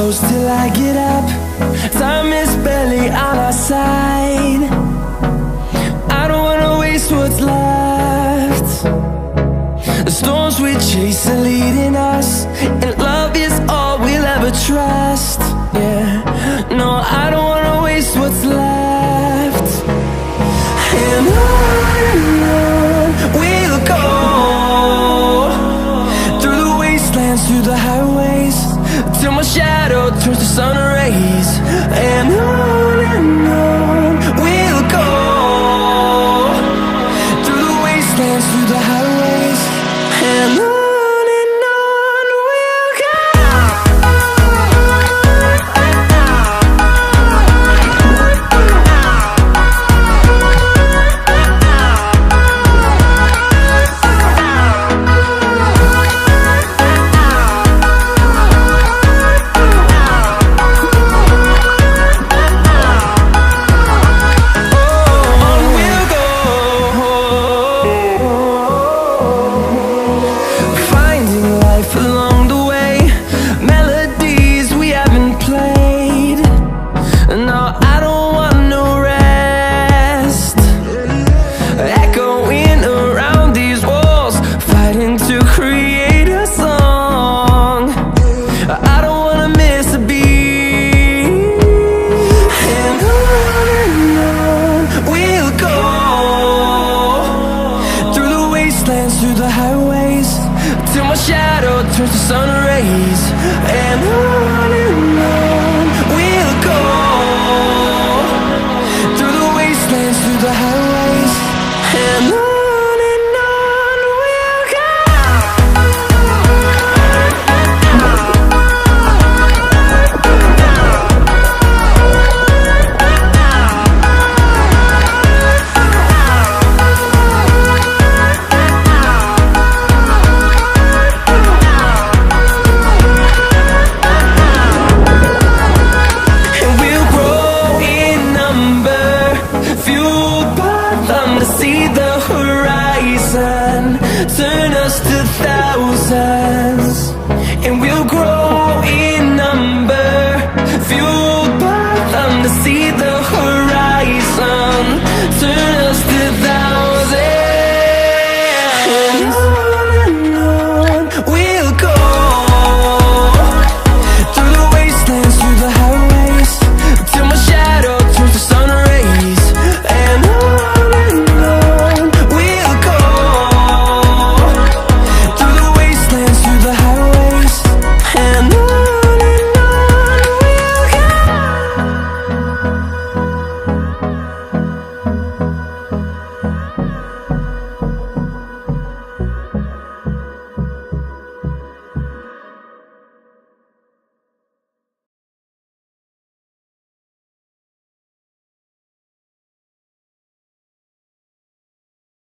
close till I get up. Time is barely on our side. I don't wanna waste what's left. The storms we chase are leading us, and love is all we'll ever trust. Yeah, no, I don't wanna waste what's left. And on we'll go, through the wastelands, through the highways, till my shadow turns to sun rays. And on we'll go, through the wastelands, through the highways, and on we'll go. Through the highways, till my shadow turns to sun rays. And on we'll go, through the wastelands, through the highways, and on we'll go. See the horizon, turn us to thousands, and we'll grow in number, fueled by them to see the horizon, turn us